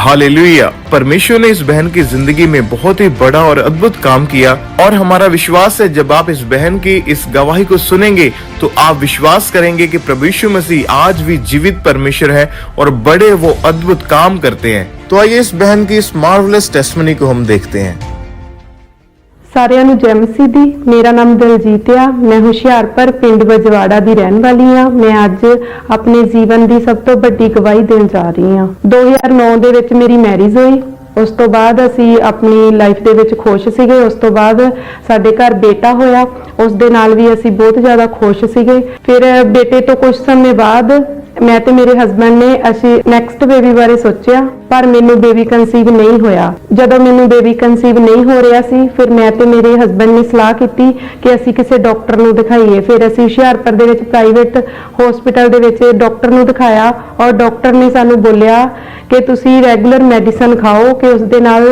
Hallelujah. परमेश्वर ने इस बहन की जिंदगी में बहुत ही बड़ा और अद्भुत काम किया और हमारा विश्वास है जब आप इस बहन की इस गवाही को सुनेंगे तो आप विश्वास करेंगे कि प्रभु यीशु मसीह आज भी जीवित परमेश्वर है और बड़े वो अद्भुत काम करते हैं। तो आइए इस बहन की इस मार्वलस टेस्टिमनी को हम देखते हैं। ਸਾਰਿਆਂ ਨੂੰ ਜੈ ਮਸੀਹ ਦੀ। ਮੇਰਾ ਨਾਮ ਦਲਜੀਤ ਆ। ਮੈਂ ਹੁਸ਼ਿਆਰਪੁਰ ਪਿੰਡ ਬਜਵਾੜਾ ਦੀ ਰਹਿਣ ਵਾਲੀ ਆ। ਮੈਂ ਅੱਜ ਆਪਣੇ ਜੀਵਨ ਦੀ ਸਭ ਤੋਂ ਵੱਡੀ ਗਵਾਹੀ ਦੇਣ ਜਾ ਰਹੀ ਆ। 2009 ਦੇ ਵਿੱਚ ਮੇਰੀ ਮੈਰਿਜ ਹੋਈ। ਉਸ ਤੋਂ ਬਾਅਦ ਅਸੀਂ ਆਪਣੀ ਲਾਈਫ ਦੇ ਵਿੱਚ ਖੁਸ਼ ਸੀਗੇ। ਉਸ ਤੋਂ ਬਾਅਦ ਸਾਡੇ ਘਰ ਬੇਟਾ ਹੋਇਆ, ਉਸ ਦੇ ਨਾਲ ਵੀ ਅਸੀਂ ਬਹੁਤ ਜ਼ਿਆਦਾ ਖੁਸ਼ ਸੀਗੇ। ਫਿਰ ਬੇਟੇ ਤੋਂ ਕੁਝ ਸਮੇਂ ਬਾਅਦ ਮੈਂ ਤੇ ਮੇਰੇ ਹਸਬੰਡ ਨੇ ਅਸੀਂ ਨੈਕਸਟ ਬੇਬੀ ਬਾਰੇ ਸੋਚਿਆ, ਪਰ ਮੈਨੂੰ ਬੇਬੀ ਕਨਸੀਵ ਨਹੀਂ ਹੋਇਆ। ਜਦੋਂ ਮੈਨੂੰ ਬੇਬੀ ਕਨਸੀਵ ਨਹੀਂ ਹੋ ਰਿਹਾ ਸੀ, ਫਿਰ ਮੈਂ ਤੇ ਮੇਰੇ ਹਸਬੰਡ ਨੇ ਸਲਾਹ ਕੀਤੀ ਕਿ ਅਸੀਂ ਕਿਸੇ ਡਾਕਟਰ ਨੂੰ ਦਿਖਾਈਏ। ਫਿਰ ਅਸੀਂ ਹੁਸ਼ਿਆਰਪੁਰ ਦੇ ਵਿੱਚ ਪ੍ਰਾਈਵੇਟ ਹਸਪੀਟਲ ਦੇ ਵਿੱਚ ਡਾਕਟਰ ਨੂੰ ਦਿਖਾਇਆ ਔਰ ਡਾਕਟਰ ਨੇ ਸਾਨੂੰ ਬੋਲਿਆ ਕਿ ਤੁਸੀਂ ਰੈਗੂਲਰ ਮੈਡੀਸਨ ਖਾਓ ਕਿ ਉਸ ਦੇ ਨਾਲ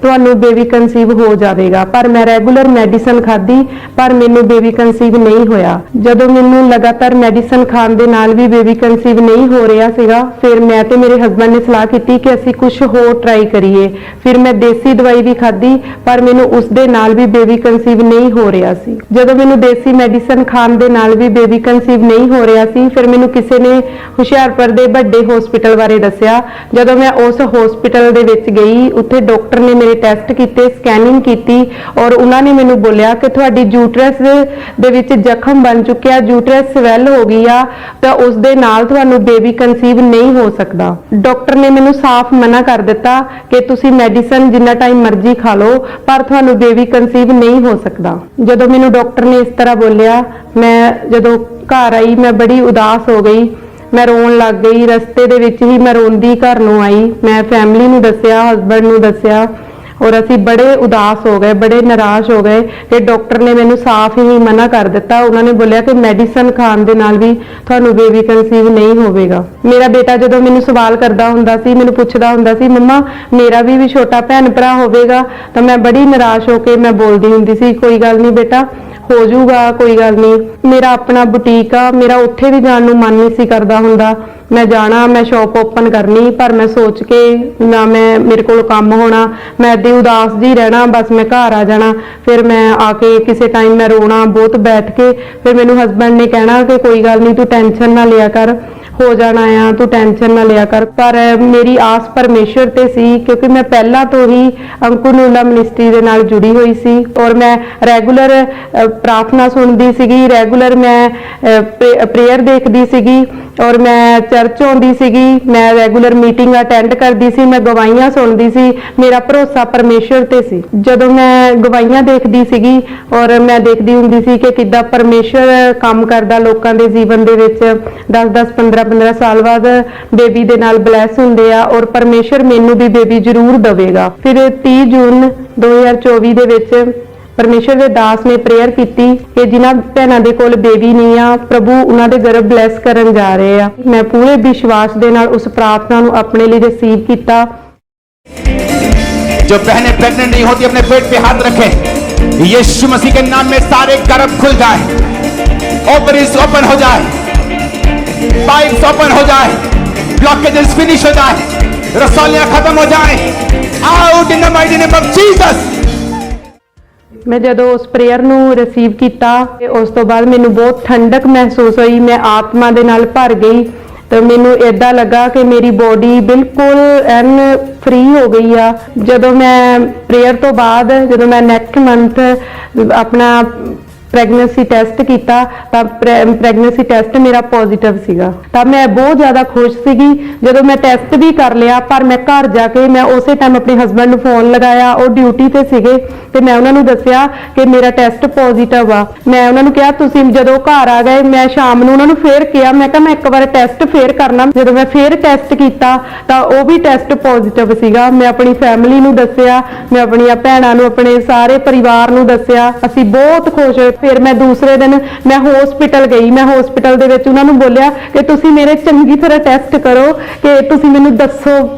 ਤੁਹਾਨੂੰ ਬੇਬੀ ਕਨਸੀਵ ਹੋ ਜਾਵੇਗਾ। ਪਰ ਮੈਂ ਰੈਗੂਲਰ ਮੈਡੀਸਨ ਖਾਧੀ ਪਰ ਮੈਨੂੰ ਬੇਬੀ ਕਨਸੀਵ ਨਹੀਂ ਹੋਇਆ। ਜਦੋਂ ਮੈਨੂੰ ਲਗਾਤਾਰ ਮੈਡੀਸਨ ਖਾਣ ਦੇ ਨਾਲ ਵੀ ਬੇਬੀ ਕਨਸੀਵ ਨਹੀਂ ਹੋ ਰਿਹਾ ਸੀਗਾ, ਫਿਰ ਮੈਂ ਤੇ ਮੇਰੇ ਹਸਬੰਡ ਨੇ ਸਲਾਹ ਕੀਤੀ ਕਿ ਅਸੀਂ ਕੁਝ ਹੋਰ ਟਰਾਈ ਕਰੀਏ। ਫਿਰ ਮੈਂ ਦੇਸੀ ਦਵਾਈ ਵੀ ਖਾਧੀ ਪਰ ਮੈਨੂੰ ਉਸ ਦੇ ਨਾਲ ਵੀ ਬੇਬੀ ਕਨਸੀਵ ਨਹੀਂ ਹੋ ਰਿਹਾ ਸੀ। ਜਦੋਂ ਮੈਨੂੰ ਦੇਸੀ ਮੈਡੀਸਨ ਖਾਣ ਦੇ ਨਾਲ ਵੀ ਬੇਬੀ ਕਨਸੀਵ ਨਹੀਂ ਹੋ ਰਿਹਾ ਸੀ, ਫਿਰ ਮੈਨੂੰ ਕਿਸੇ ਨੇ ਹੁਸ਼ਿਆਰਪੁਰ ਦੇ ਵੱਡੇ ਹਸਪੀਟਲ ਬਾਰੇ ਦੱਸਿਆ। ਜਦੋਂ ਮੈਂ ਉਸ ਹਸਪੀਟਲ ਦੇ ਵਿੱਚ ਗਈ, ਉੱਥੇ ਡਾਕਟਰ ਨੇ ਮੇਰੇ ਟੈਸਟ ਕੀਤੇ, ਸਕੈਨਿੰਗ ਕੀਤੀ ਔਰ ਉਹਨਾਂ ਨੇ ਮੈਨੂੰ ਬੋਲਿਆ ਕਿ ਤੁਹਾਡੀ ਯੂਟਰਸ ਦੇ ਵਿੱਚ ਜ਼ਖਮ ਬਣ ਚੁੱਕਿਆ, ਯੂਟਰਸ ਸਵੈਲ ਹੋ ਗਈ ਆ, ਤਾਂ ਉਸ ਦੇ ਨਾਲ ਤੁਹਾਨੂੰ ਬੇਬੀ ਕਨਸੀਵ ਨਹੀਂ ਹੋ ਸਕਦਾ। ਡਾਕਟਰ ਨੇ ਮੈਨੂੰ ਸਾਫ਼ ਮਨਾ ਕਰ ਦਿੱਤਾ ਕਿ ਤੁਸੀਂ ਮੈਡੀਸਨ ਜਿੰਨਾ ਟਾਈਮ ਮਰਜ਼ੀ ਖਾ ਲਓ ਪਰ ਤੁਹਾਨੂੰ ਬੇਬੀ ਕਨਸੀਵ ਨਹੀਂ ਹੋ ਸਕਦਾ। ਜਦੋਂ ਮੈਨੂੰ ਡਾਕਟਰ ਨੇ ਇਸ ਤਰ੍ਹਾਂ ਬੋਲਿਆ, ਮੈਂ ਜਦੋਂ ਘਰ ਆਈ ਮੈਂ ਬੜੀ ਉਦਾਸ ਹੋ ਗਈ। ਮੈਂ ਰੋਣ ਲੱਗ ਗਈ। ਰਸਤੇ ਦੇ ਵਿੱਚ ਹੀ ਮੈਂ ਰੋਂਦੀ ਘਰ ਨੂੰ ਆਈ। ਮੈਂ ਫੈਮਿਲੀ ਨੂੰ ਦੱਸਿਆ, ਹਸਬੰਡ ਨੂੰ ਦੱਸਿਆ ਔਰ ਅਸੀਂ ਬੜੇ ਉਦਾਸ ਹੋ ਗਏ, ਬੜੇ ਨਿਰਾਸ਼ ਹੋ ਗਏ ਕਿ ਡਾਕਟਰ ਨੇ ਮੈਨੂੰ ਸਾਫ਼ ਹੀ ਮਨਾ ਕਰ ਦਿੱਤਾ। ਉਹਨਾਂ ਨੇ ਬੋਲਿਆ ਕਿ ਮੈਡੀਸਨ ਖਾਣ ਦੇ ਨਾਲ ਵੀ ਤੁਹਾਨੂੰ ਬੇਬੀ ਕਨਸੀਵ ਨਹੀਂ ਹੋਵੇਗਾ। ਮੇਰਾ ਬੇਟਾ ਜਦੋਂ ਮੈਨੂੰ ਸਵਾਲ ਕਰਦਾ ਹੁੰਦਾ ਸੀ, ਮੈਨੂੰ ਪੁੱਛਦਾ ਹੁੰਦਾ ਸੀ, ਮੰਮਾ ਮੇਰਾ ਵੀ ਛੋਟਾ ਭੈਣ ਭਰਾ ਹੋਵੇਗਾ, ਤਾਂ ਮੈਂ ਬੜੀ ਨਿਰਾਸ਼ ਹੋ ਕੇ ਮੈਂ ਬੋਲਦੀ ਹੁੰਦੀ ਸੀ, ਕੋਈ ਗੱਲ ਨਹੀਂ ਬੇਟਾ, ਹੋ ਜਾਊਗਾ, ਕੋਈ ਗੱਲ ਨਹੀਂ। ਮੇਰਾ ਆਪਣਾ ਬੁਟੀਕ ਆ, ਮੇਰਾ ਉੱਥੇ ਵੀ ਜਾਣ ਨੂੰ ਮਨ ਨਹੀਂ ਸੀ ਕਰਦਾ ਹੁੰਦਾ। ਮੈਂ ਜਾਣਾ, ਮੈਂ ਸ਼ਾਪ ਓਪਨ ਕਰਨੀ, ਪਰ ਮੈਂ ਸੋਚ ਕੇ ਨਾ ਮੇਰੇ ਕੋਲ ਕੰਮ ਹੋਣਾ, ਮੈਂ ਏਦਾਂ ਉਦਾਸ ਜੀ ਰਹਿਣਾ, ਬਸ ਮੈਂ ਘਰ ਆ ਜਾਣਾ। ਫਿਰ ਮੈਂ ਆ ਕੇ ਕਿਸੇ ਟਾਈਮ ਮੈਂ ਰੋਣਾ ਬਹੁਤ ਬੈਠ ਕੇ। ਫਿਰ ਮੈਨੂੰ ਹਸਬੰਡ ਨੇ ਕਹਿਣਾ ਕਿ ਕੋਈ ਗੱਲ ਨਹੀਂ, ਤੂੰ ਟੈਨਸ਼ਨ ਨਾ ਲਿਆ ਕਰ, ਹੋ ਜਾਣਾ ਆ, ਤੂੰ ਟੈਨਸ਼ਨ ਨਾ ਲਿਆ ਕਰ। ਪਰ ਮੇਰੀ ਆਸ ਪਰਮੇਸ਼ਰ ਤੇ ਸੀ ਕਿਉਂਕਿ ਮੈਂ ਪਹਿਲਾਂ ਤੋਂ ਹੀ ਅੰਕੁਰਨੂਲਾ ਮਿਨਿਸਟਰੀ ਦੇ ਨਾਲ ਜੁੜੀ ਹੋਈ ਸੀ ਔਰ ਮੈਂ ਰੈਗੂਲਰ ਪ੍ਰਾਰਥਨਾ ਸੁਣਦੀ ਸੀਗੀ, ਰੈਗੂਲਰ ਮੈਂ ਪ੍ਰੇਅਰ ਦੇਖਦੀ ਸੀਗੀ ਔਰ ਮੈਂ ਚਰਚ ਆਉਂਦੀ ਸੀਗੀ, ਮੈਂ ਰੈਗੂਲਰ ਮੀਟਿੰਗ ਅਟੈਂਡ ਕਰਦੀ ਸੀ, ਮੈਂ ਗਵਾਹੀਆਂ ਸੁਣਦੀ ਸੀ। ਮੇਰਾ ਭਰੋਸਾ ਪਰਮੇਸ਼ਰ ਤੇ ਸੀ। ਜਦੋਂ ਮੈਂ ਗਵਾਹੀਆਂ ਦੇਖਦੀ ਸੀਗੀ ਔਰ ਮੈਂ ਦੇਖਦੀ ਹੁੰਦੀ ਸੀ ਕਿ ਕਿੱਦਾਂ ਪਰਮੇਸ਼ਰ ਕੰਮ ਕਰਦਾ ਲੋਕਾਂ ਦੇ ਜੀਵਨ ਦੇ ਵਿੱਚ, 10-10 15-15 ਸਾਲ ਬਾਅਦ ਬੇਬੀ ਦੇ ਨਾਲ ਬਲੈਸ ਹੁੰਦੇ ਆ ਔਰ ਪਰਮੇਸ਼ਰ ਮੈਨੂੰ ਵੀ ਬੇਬੀ ਜ਼ਰੂਰ ਦੇਵੇਗਾ। ਫਿਰ 30 ਜੂਨ 2024 ਦੇ ਵਿੱਚ ਪਰਮੇਸ਼ਰ ਦੇ ਦਾਸ ਨੇ ਪ੍ਰੇਅਰ ਕੀਤੀ ਕਿ ਜਿਨ੍ਹਾਂ ਭੈਣਾਂ ਦੇ ਕੋਲ ਬੇਬੀ ਨਹੀਂ ਆ, ਪ੍ਰਭੂ ਉਹਨਾਂ ਦੇ ਗਰਭ ਬਲੈਸ ਕਰਨ ਜਾ ਰਹੇ ਆ। ਮੈਂ ਪੂਰੇ ਵਿਸ਼ਵਾਸ ਦੇ ਨਾਲ ਉਸ ਪ੍ਰਾਰਥਨਾ ਨੂੰ ਆਪਣੇ ਲਈ ਰਿਸੀਵ ਕੀਤਾ। जो बहनें प्रेग्नेंट नहीं होती अपने पेट पे हाथ रखें। यीशु मसीह के नाम में सारे गर्भ खुल जाए, ओवरीज ओपन हो जाए, पाइप्स ओपन हो जाए, ब्लॉकेजेस फिनिश हो जाए, रसौलियां खत्म हो जाए, out in the mighty name of Jesus. मैं ਜਦੋਂ ਉਸ ਪ੍ਰੇਅਰ ਨੂੰ ਰਿਸੀਵ ਕੀਤਾ ਉਸ ਤੋਂ ਬਾਅਦ ਮੈਨੂੰ ਬਹੁਤ ਠੰਡਕ ਮਹਿਸੂਸ ਹੋਈ। ਮੈਂ ਆਤਮਾ ਦੇ ਨਾਲ ਭਰ ਗਈ ਤੇ ਮੈਨੂੰ ਏਦਾਂ ਲੱਗਾ ਕਿ ਮੇਰੀ ਬੋਡੀ ਬਿਲਕੁਲ ਐਨ ਫ੍ਰੀ ਹੋ ਗਈ ਆ। ਜਦੋਂ ਮੈਂ ਪ੍ਰੇਅਰ ਤੋਂ ਬਾਅਦ ਜਦੋਂ ਮੈਂ ਨੈਕਸਟ ਮੰਥ ਆਪਣਾ ਪ੍ਰੈਗਨੈਂਸੀ ਟੈਸਟ ਕੀਤਾ ਤਾਂ ਪ੍ਰੈਗਨੈਂਸੀ ਟੈਸਟ ਮੇਰਾ ਪੋਜ਼ਿਟਿਵ ਸੀਗਾ, ਤਾਂ ਮੈਂ ਬਹੁਤ ਜ਼ਿਆਦਾ ਖੁਸ਼ ਸੀਗੀ। ਜਦੋਂ ਮੈਂ ਟੈਸਟ ਵੀ ਕਰ ਲਿਆ ਪਰ ਮੈਂ ਘਰ ਜਾ ਕੇ ਮੈਂ ਉਸੇ ਟਾਈਮ ਆਪਣੇ ਹਸਬੰਡ ਨੂੰ ਫੋਨ ਲਗਾਇਆ, ਉਹ ਡਿਊਟੀ ਤੇ ਸੀਗੇ ਤੇ ਮੈਂ ਉਹਨਾਂ ਨੂੰ ਦੱਸਿਆ ਕਿ ਮੇਰਾ ਟੈਸਟ ਪੋਜ਼ਿਟਿਵ ਆ। ਮੈਂ ਉਹਨਾਂ ਨੂੰ ਕਿਹਾ ਤੁਸੀਂ ਜਦੋਂ ਘਰ ਆ ਗਏ, ਮੈਂ ਸ਼ਾਮ ਨੂੰ ਉਹਨਾਂ ਨੂੰ ਫੇਰ ਕਿਹਾ, ਮੈਂ ਕਿਹਾ ਮੈਂ ਇੱਕ ਵਾਰ ਟੈਸਟ ਫੇਰ ਕਰਨਾ। ਜਦੋਂ ਮੈਂ ਫੇਰ ਟੈਸਟ ਕੀਤਾ ਤਾਂ ਉਹ ਵੀ ਟੈਸਟ ਪੋਜ਼ਿਟਿਵ ਸੀਗਾ। ਮੈਂ ਆਪਣੀ ਫੈਮਿਲੀ ਨੂੰ ਦੱਸਿਆ, ਮੈਂ ਆਪਣੀਆਂ ਭੈਣਾਂ ਨੂੰ, ਆਪਣੇ ਸਾਰੇ ਪਰਿਵਾਰ ਨੂੰ ਦੱਸਿਆ। ਅਸੀਂ ਬਹੁਤ ਖੁਸ਼ ਹੋਏ। फिर मैं दूसरे दिन मैं हॉस्पिटल गई, मैं हॉस्पिटल ਦੇ ਵਿੱਚ ਉਹਨਾਂ ਨੂੰ ਬੋਲਿਆ ਕਿ ਤੁਸੀਂ ਮੇਰੇ ਚੰਗੀ ਤਰ੍ਹਾਂ ਟੈਸਟ ਕਰੋ ਕਿ ਤੁਸੀਂ ਮੈਨੂੰ ਦੱਸੋ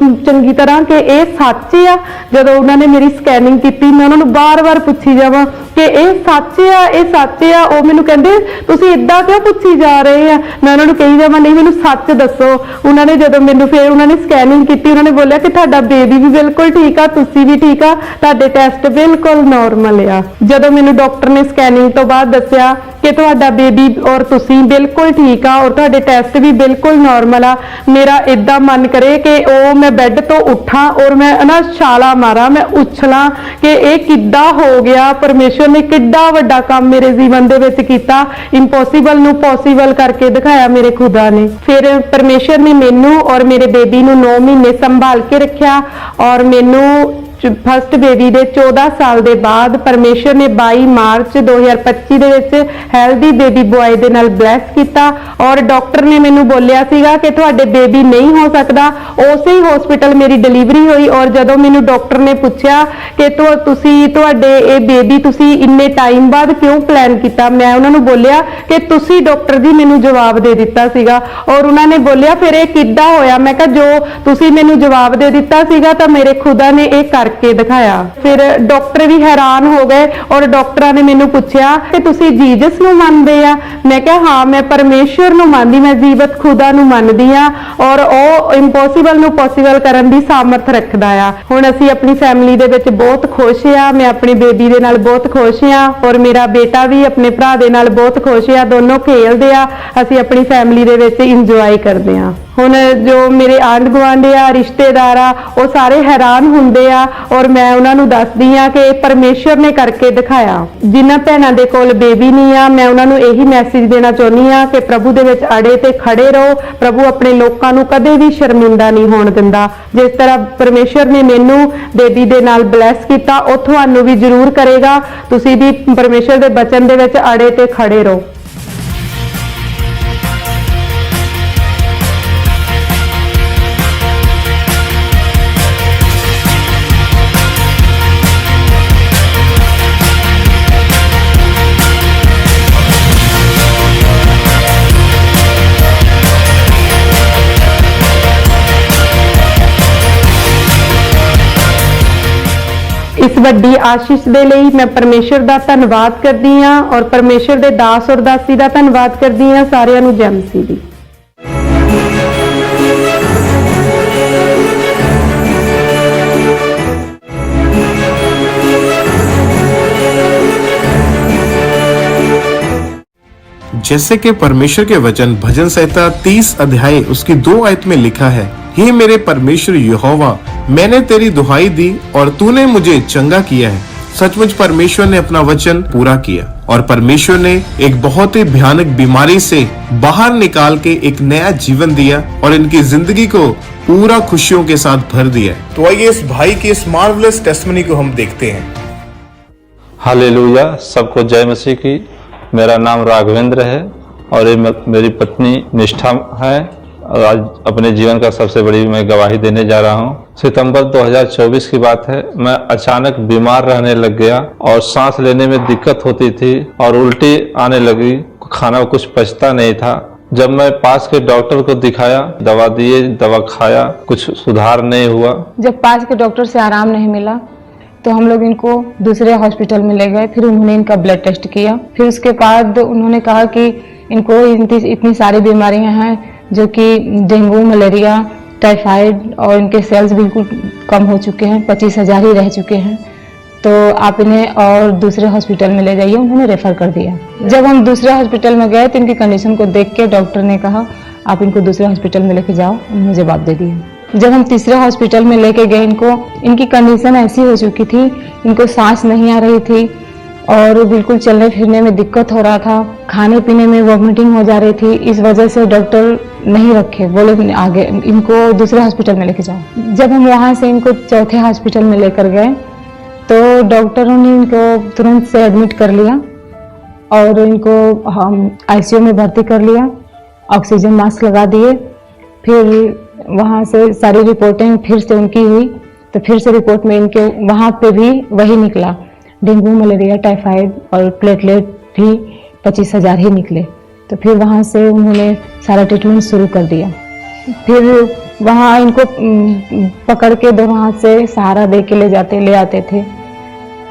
ਚੰਗੀ ਤਰ੍ਹਾਂ ਕਿ ਇਹ ਸੱਚ ਆ। ਜਦੋਂ ਉਹਨਾਂ ਨੇ ਮੇਰੀ ਸਕੈਨਿੰਗ ਕੀਤੀ ਮੈਂ ਉਹਨਾਂ ਨੂੰ ਬਾਰ-ਬਾਰ ਪੁੱਛੀ ਜਾਵਾਂ ਕਿ ਇਹ ਸੱਚ ਆ, ਇਹ ਸੱਚ ਆ। ਉਹ ਮੈਨੂੰ ਕਹਿੰਦੇ ਤੁਸੀਂ ਇਦਾਂ ਕਿਉਂ ਪੁੱਛੀ ਜਾ ਰਹੇ ਆ। ਮੈਂ ਉਹਨਾਂ ਨੂੰ ਕਹੀ ਜਾਵਾਂ ਨਹੀਂ ਮੈਨੂੰ ਸੱਚ ਦੱਸੋ। ਉਹਨਾਂ ਨੇ ਜਦੋਂ ਮੈਨੂੰ ਫਿਰ ਉਹਨਾਂ ਨੇ ਸਕੈਨਿੰਗ ਕੀਤੀ, ਉਹਨਾਂ ਨੇ ਬੋਲਿਆ ਕਿ ਤੁਹਾਡਾ ਬੇਬੀ ਵੀ ਬਿਲਕੁਲ ਠੀਕ ਆ, ਤੁਸੀਂ ਵੀ ਠੀਕ ਆ, ਤੁਹਾਡੇ ਟੈਸਟ ਬਿਲਕੁਲ ਨਾਰਮਲ ਆ। ਜਦੋਂ ਮੈਨੂੰ ਡਾਕਟਰ ਨੇ ਸਕੈਨਿੰਗ ਤੋਂ ਬਾਅਦ ਦੱਸਿਆ ਕਿ ਤੁਹਾਡਾ ਬੇਬੀ ਔਰ ਤੁਸੀਂ ਬਿਲਕੁਲ ਠੀਕ ਆ ਔਰ ਤੁਹਾਡੇ ਟੈਸਟ ਵੀ ਬਿਲਕੁਲ ਨਾਰਮਲ ਆ, ਮੇਰਾ ਇਦਾਂ ਮਨ ਕਰੇ ਕਿ ਉਹ ਮੈਂ ਬੈੱਡ ਤੋਂ ਉੱਠਾਂ ਔਰ ਮੈਂ ਨਾ ਛਾਲਾ ਮਾਰਾਂ, ਮੈਂ ਉਛਲਾਂ ਕਿ ਇਹ ਕਿੱਦਾਂ ਹੋ ਗਿਆ। ਪਰਮੇਸ਼ਵਰ ਨੇ ਕਿੱਡਾ ਵੱਡਾ ਕੰਮ ਮੇਰੇ ਜੀਵਨ ਦੇ ਵਿੱਚ ਕੀਤਾ, ਇੰਪੋਸੀਬਲ ਨੂੰ ਪੋਸੀਬਲ ਕਰਕੇ ਦਿਖਾਇਆ ਮੇਰੇ ਖੁਦਾ ਨੇ। ਫਿਰ ਪਰਮੇਸ਼ਵਰ ਨੇ ਮੈਨੂੰ ਔਰ ਮੇਰੇ ਬੇਬੀ ਨੂੰ 9 ਮਹੀਨੇ ਸੰਭਾਲ ਕੇ ਰੱਖਿਆ ਔਰ ਮੈਨੂੰ ਫਸਟ ਬੇਬੀ ਦੇ 14 ਸਾਲ ਦੇ ਬਾਅਦ ਪਰਮੇਸ਼ਵਰ ਨੇ 22 ਮਾਰਚ 2025 ਦੇ ਵਿੱਚ ਹੈਲਦੀ ਬੇਬੀ ਬॉय ਦੇ ਨਾਲ ਬਲੈਸ ਕੀਤਾ ਔਰ ਡਾਕਟਰ ਨੇ ਮੈਨੂੰ ਬੋਲਿਆ ਸੀਗਾ ਕਿ ਤੁਹਾਡੇ ਬੇਬੀ ਨਹੀਂ ਹੋ ਸਕਦਾ। ਉਸੇ ਹੀ ਹਸਪੀਟਲ ਮੇਰੀ ਡਿਲੀਵਰੀ ਹੋਈ ਔਰ ਜਦੋਂ ਮੈਨੂੰ ਡਾਕਟਰ ਨੇ ਪੁੱਛਿਆ ਕਿ ਤੁਸੀਂ ਤੁਹਾਡੇ ਇਹ ਬੇਬੀ ਤੁਸੀਂ ਇੰਨੇ ਟਾਈਮ ਬਾਅਦ ਕਿਉਂ ਪਲਾਨ ਕੀਤਾ, ਮੈਂ ਉਹਨਾਂ ਨੂੰ ਬੋਲਿਆ ਕਿ ਤੁਸੀਂ ਡਾਕਟਰ ਜੀ ਮੈਨੂੰ ਜਵਾਬ ਦੇ ਦਿੱਤਾ ਸੀਗਾ ਔਰ ਉਹਨਾਂ ਨੇ ਬੋਲਿਆ ਫਿਰ ਇਹ ਕਿੱਦਾਂ ਹੋਇਆ। ਮੈਂ ਕਿਹਾ ਜੋ ਤੁਸੀਂ ਮੈਨੂੰ ਜਵਾਬ ਦੇ ਦਿੱਤਾ ਸੀਗਾ ਤਾਂ ਮੇਰੇ ਖੁਦਾ ਨੇ ਇਹ ਕੇ ਦਿਖਾਇਆ। ਫਿਰ ਡਾਕਟਰ ਵੀ ਹੈਰਾਨ ਹੋ ਗਏ ਔਰ ਡਾਕਟਰਾਂ ਨੇ ਮੈਨੂੰ ਪੁੱਛਿਆ ਕਿ ਤੁਸੀਂ ਜੀਸਸ ਨੂੰ ਮੰਨਦੇ ਆ। ਮੈਂ ਕਿਹਾ ਹਾਂ ਮੈਂ ਪਰਮੇਸ਼ਵਰ ਨੂੰ ਮੰਨਦੀ, ਮੈਂ ਜੀਵਤ ਖੁਦਾ ਨੂੰ ਮੰਨਦੀ ਆ ਔਰ ਉਹ ਇੰਪੋਸੀਬਲ ਨੂੰ ਪੋਸੀਬਲ ਕਰਨ ਦੀ ਸਾਮਰਥ ਰੱਖਦਾ ਆ। ਹੁਣ ਅਸੀਂ ਆਪਣੀ ਫੈਮਿਲੀ ਦੇ ਵਿੱਚ ਬਹੁਤ ਖੁਸ਼ ਆ, ਮੈਂ ਆਪਣੀ ਬੇਬੀ ਦੇ ਨਾਲ ਬਹੁਤ ਖੁਸ਼ ਆ ਔਰ ਮੇਰਾ ਬੇਟਾ ਵੀ ਆਪਣੇ ਭਰਾ ਦੇ ਨਾਲ ਬਹੁਤ ਖੁਸ਼ ਆ, ਦੋਨੋਂ ਖੇਡਦੇ ਆ, ਅਸੀਂ ਆਪਣੀ ਫੈਮਿਲੀ ਦੇ ਵਿੱਚ ਇੰਜੋਏ ਕਰਦੇ ਆ। ਹੁਣ ਜੋ ਮੇਰੇ ਆਂਢ ਗੁਆਂਢ ਆ, ਰਿਸ਼ਤੇਦਾਰ ਆ, ਉਹ ਸਾਰੇ ਹੈਰਾਨ ਹੁੰਦੇ ਆ ਔਰ ਮੈਂ ਉਹਨਾਂ ਨੂੰ ਦੱਸਦੀ ਆ ਕਿ ਪਰਮੇਸ਼ਵਰ ਨੇ ਕਰਕੇ ਦਿਖਾਇਆ। ਜਿਨ੍ਹਾਂ ਭੈਣਾਂ ਦੇ ਕੋਲ ਬੇਬੀ ਨਹੀਂ ਆ, ਮੈਂ ਉਹਨਾਂ ਨੂੰ ਇਹੀ ਮੈਸੇਜ ਦੇਣਾ ਚਾਹੁੰਦੀ ਆ ਕਿ ਪ੍ਰਭੂ ਦੇ ਵਿੱਚ ਅੜੇ ਤੇ ਖੜੇ ਰਹੋ। ਪ੍ਰਭੂ ਆਪਣੇ ਲੋਕਾਂ ਨੂੰ ਕਦੇ ਵੀ ਸ਼ਰਮਿੰਦਾ ਨਹੀਂ ਹੋਣ ਦਿੰਦਾ। ਜਿਸ ਤਰ੍ਹਾਂ ਪਰਮੇਸ਼ਵਰ ਨੇ ਮੈਨੂੰ ਬੇਬੀ ਦੇ ਨਾਲ ਬਲੈਸ ਕੀਤਾ ਉਹ ਤੁਹਾਨੂੰ ਵੀ ਜ਼ਰੂਰ ਕਰੇਗਾ। ਤੁਸੀਂ ਵੀ ਪਰਮੇਸ਼ਵਰ ਦੇ ਬਚਨ ਦੇ ਵਿੱਚ ਅੜੇ ਤੇ ਖੜੇ ਰਹੋ। इस वड्डी आशीष दे लई मैं परमेश्वर दा धन्नवाद करदी हां और परमेश्वर दे दास और दासी दा धन्नवाद करदी हां। सारिआं नूं जय मसीह दी। जैसे कि परमेश्वर के वचन भजन संहिता 30 अध्याय उसकी 2 आयत में लिखा है, हे मेरे परमेश्वर यहोवा, मैंने तेरी दुहाई दी और तूने मुझे चंगा किया है। सचमुच परमेश्वर ने अपना वचन पूरा किया और परमेश्वर ने एक बहुत ही भयानक बीमारी से बाहर निकाल के एक नया जीवन दिया और इनकी जिंदगी को पूरा खुशियों के साथ भर दिया। तो आइए इस भाई की इस मार्वलस टेस्टिमनी को हम देखते हैं। हालेलुया, सबको जय मसीह की। मेरा नाम राघवेंद्र है और ये मेरी पत्नी निष्ठा है और आज अपने जीवन का सबसे बड़ी मैं गवाही देने जा रहा हूँ। सितंबर 2024 की बात है, मैं अचानक बीमार रहने लग गया और सांस लेने में दिक्कत होती थी और उल्टी आने लगी, खाना कुछ पचता नहीं था। जब मैं पास के डॉक्टर को दिखाया, दवा दिए, दवा खाया, कुछ सुधार नहीं हुआ। जब पास के डॉक्टर से आराम नहीं मिला तो हम लोग इनको दूसरे हॉस्पिटल में ले गए। फिर उन्होंने इनका ब्लड टेस्ट किया। फिर उसके बाद उन्होंने कहा कि इनको इतनी सारी बीमारियां हैं जो कि डेंगू, मलेरिया, टाइफाइड और इनके सेल्स बिल्कुल कम हो चुके हैं, 25,000 ही रह चुके हैं, तो आप इन्हें और दूसरे हॉस्पिटल में ले जाइए। उन्होंने रेफर कर दिया। जब हम दूसरे हॉस्पिटल में गए तो इनकी कंडीशन को देख के डॉक्टर ने कहा आप इनको दूसरे हॉस्पिटल में लेके जाओ। उन्होंने जवाब दे दिया। जब हम तीसरे हॉस्पिटल में लेके गए इनको, इनकी कंडीशन ऐसी हो चुकी थी, इनको सांस नहीं आ रही थी और बिल्कुल चलने फिरने में दिक्कत हो रहा था, खाने पीने में वॉमिटिंग हो जा रही थी। इस वजह से डॉक्टर नहीं रखे, बोले आगे इनको दूसरे हॉस्पिटल में लेके जाओ। जब हम वहाँ से इनको चौथे हॉस्पिटल में लेकर गए तो डॉक्टरों ने इनको तुरंत से एडमिट कर लिया और इनको हम आईसीयू में भर्ती कर लिया, ऑक्सीजन मास्क लगा दिए। फिर वहाँ से सारी रिपोर्टें फिर से उनकी हुई तो फिर से रिपोर्ट में इनके वहाँ पे भी वही निकला, डेंगू, मलेरिया, टाइफाइड और प्लेटलेट भी 25,000 ही निकले। तो फिर वहाँ से उन्होंने सारा ट्रीटमेंट शुरू कर दिया। फिर वहाँ इनको पकड़ के दोनों हाथ से सहारा दे के ले आते थे।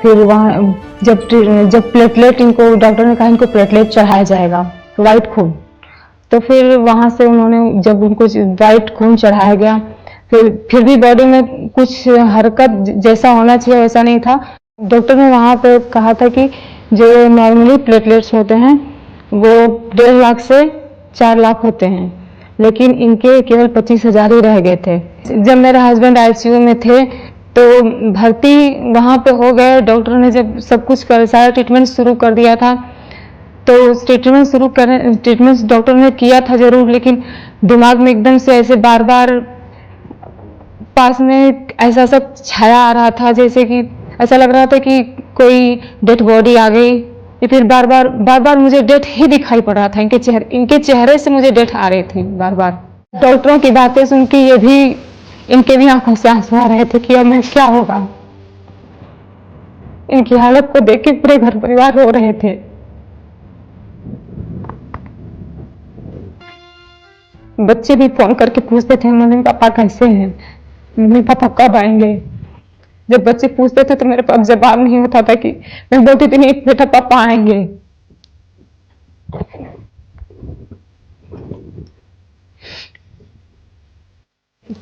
फिर वहाँ जब प्लेटलेट इनको डॉक्टर ने कहा इनको प्लेटलेट चढ़ाया जाएगा, वाइट खून। तो फिर वहाँ से उन्होंने जब उनको वाइट खून चढ़ाया गया, फिर भी बॉडी में कुछ हरकत जैसा होना चाहिए वैसा नहीं था। डॉक्टर ने वहाँ पे कहा था कि जो नॉर्मली प्लेटलेट्स होते हैं वो 1.5 लाख से 4 लाख होते हैं, लेकिन इनके केवल 25,000 ही रह गए थे। जब मेरे हस्बैंड आईसीयू में थे तो भर्ती वहाँ पे हो गए। डॉक्टर ने जब सब कुछ कर सारा ट्रीटमेंट शुरू कर दिया था, तो ट्रीटमेंट डॉक्टर ने किया था जरूर, लेकिन दिमाग में एकदम से ऐसे बार बार पास में ऐसा सब छाया आ रहा था, जैसे कि ऐसा लग रहा था कि कोई डेड बॉडी आ गई। या फिर बार बार मुझे डेथ ही दिखाई पड़ रहा था। इनके चेहरे से मुझे डेथ आ रही थी बार बार। डॉक्टरों की बातें सुन के इनके भी आंखों से आंसू आ रहे थे कि अब मैं क्या होगा। इनकी हालत को देख के पूरे घर परिवार रो रहे थे। बच्चे भी फोन करके पूछते थे मम्मी पापा कैसे हैं, मम्मी पापा कब आएंगे। जब बच्चे पूछते थे तो मेरे पास जवाब नहीं होता था कि मैं बोलती थी नहीं बेटा पापा आएंगे।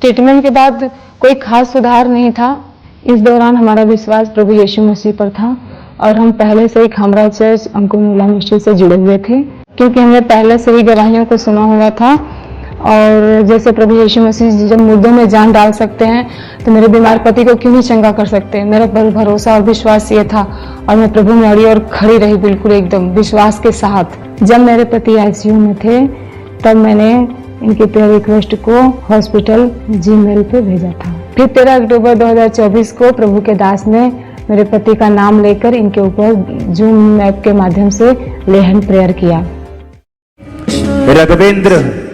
ट्रीटमेंट के बाद कोई खास सुधार नहीं था। इस दौरान हमारा विश्वास प्रभु यीशु मसीह पर था और हम पहले से ही खामरा चर्च अंकुर मस्जिद से जुड़े हुए थे, क्योंकि हमने पहले से ही गवाहियों को सुना हुआ था। और जैसे प्रभु यीशु मसीह जब मुर्दों में जान डाल सकते हैं तो मेरे बीमार पति को क्यों नहीं चंगा कर सकते। मेरा भरोसा और विश्वास ये था और मैं प्रभु में अड़ी और खड़ी रही बिल्कुल एकदम विश्वास के साथ। जब मेरे पति आईसीयू में थे तब मैंने इनके प्रेयर रिक्वेस्ट को हॉस्पिटल जीमेल पे भेजा था। फिर 13 अक्टूबर 2024 को प्रभु के दास ने मेरे पति का नाम लेकर इनके ऊपर जूम ऐप के माध्यम से लेहन प्रेयर किया। राघवेंद्र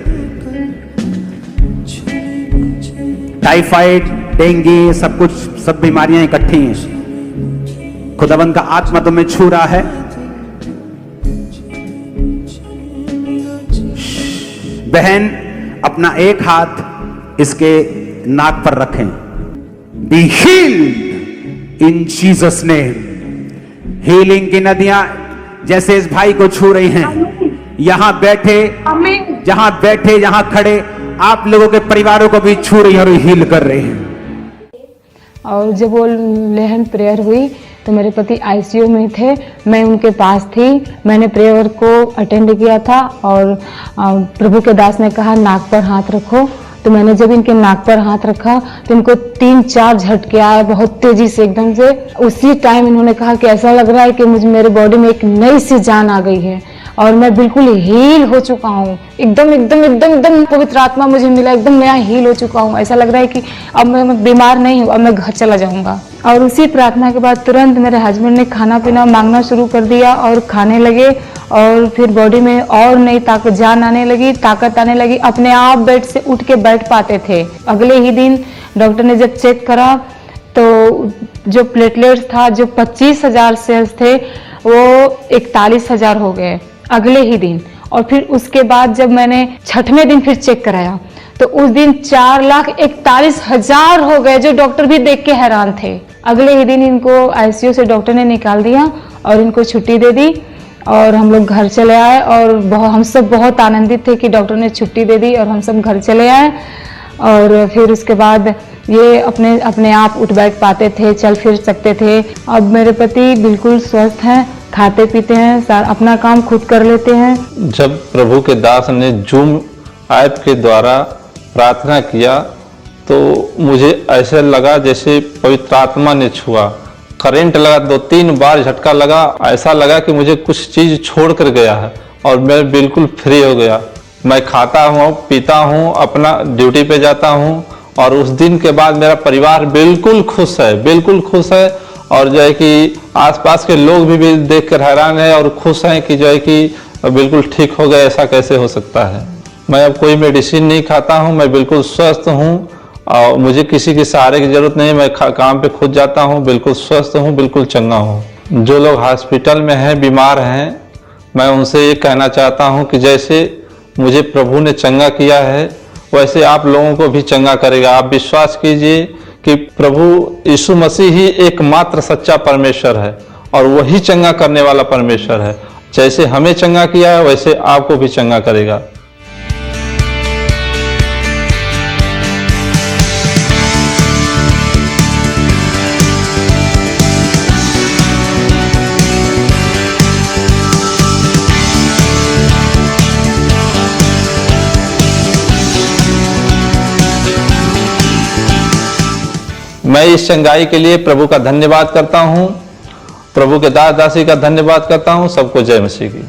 टाइफाइड, डेंगू, सब बीमारियां इकट्ठी हैं। खुदावंद का आत्मा तुम्हें छू रहा है। बहन अपना एक हाथ इसके नाक पर रखें। Be healed in Jesus name. Healing की नदियां जैसे इस भाई को छू रही हैं। यहां बैठे, जहां खड़े आप लोगों के परिवारों को भी छू रही है और हील कर रहे हैं। और जब वो लेहन प्रेयर हुई तो मेरे पति आईसीयू में थे, मैं उनके पास थी। मैंने प्रेयर को अटेंड किया था और प्रभु के दास ने कहा नाक पर हाथ रखो। तो मैंने जब इनके नाक पर हाथ रखा तो इनको 3-4 झटके आए बहुत तेजी से एकदम से। उसी टाइम इन्होंने कहा कि ऐसा लग रहा है कि मेरे बॉडी में एक नई सी जान आ गई है और मैं बिल्कुल हील हो चुका हूँ। एकदम पवित्र आत्मा मुझे मिला, एकदम नया हील हो चुका हूँ। ऐसा लग रहा है कि अब मैं बीमार नहीं हूँ, अब मैं घर चला जाऊंगा। और उसी प्रार्थना के बाद तुरंत मेरे हस्बैंड ने खाना पीना मांगना शुरू कर दिया और खाने लगे और फिर बॉडी में और नई ताकत आने लगी। अपने आप बेड से उठ के बैठ पाते थे। अगले ही दिन डॉक्टर ने जब चेक करा तो जो प्लेटलेट्स था जो 25,000 सेल्स थे वो 41,000 हो गए अगले ही दिन। और फिर उसके बाद जब मैंने 6वें दिन फिर चेक कराया तो उस दिन 4,41,000 हो गए, जो डॉक्टर भी देख के हैरान थे। अगले ही दिन इनको आईसीयू से डॉक्टर ने निकाल दिया और इनको छुट्टी दे दी और हम लोग घर चले आए। और हम सब बहुत आनंदित थे कि डॉक्टर ने छुट्टी दे दी और हम सब घर चले आए। और फिर उसके बाद ये अपने आप उठ बैठ पाते थे, चल फिर सकते थे। अब मेरे पति बिल्कुल स्वस्थ हैं, खाते पीते हैं, अपना काम खुद कर लेते हैं। जब प्रभु के दास ने जूम ऐप के द्वारा प्रार्थना किया तो मुझे ऐसे लगा जैसे पवित्र आत्मा ने छुआ। करंट लगा, 2-3 बार झटका लगा। ऐसा लगा कि मुझे कुछ चीज छोड़ कर गया है और मैं बिल्कुल फ्री हो गया। मैं खाता हूँ, पीता हूँ, अपना ड्यूटी पे जाता हूँ और उस दिन के बाद मेरा परिवार बिल्कुल खुश है। और जो है कि आसपास के लोग भी देख कर हैरान है और खुश हैं कि जो है कि बिल्कुल ठीक हो गए। ऐसा कैसे हो सकता है। मैं अब कोई मेडिसिन नहीं खाता हूँ, मैं बिल्कुल स्वस्थ हूँ और मुझे किसी के सहारे की जरूरत नहीं। मैं काम पे खुद जाता हूँ, बिल्कुल स्वस्थ हूँ, बिल्कुल चंगा हूँ। जो लोग हॉस्पिटल में हैं, बीमार हैं, मैं उनसे ये कहना चाहता हूं कि जैसे मुझे प्रभु ने चंगा किया है वैसे आप लोगों को भी चंगा करेगा। आप विश्वास कीजिए कि प्रभु यीशु मसीह ही एकमात्र सच्चा परमेश्वर है और वही चंगा करने वाला परमेश्वर है। जैसे हमें चंगा किया है वैसे आपको भी चंगा करेगा। मैं इस चंगाई के लिए प्रभु का धन्यवाद करता हूं, प्रभु के दास दासी का धन्यवाद करता हूं। सबको जय मसीह की।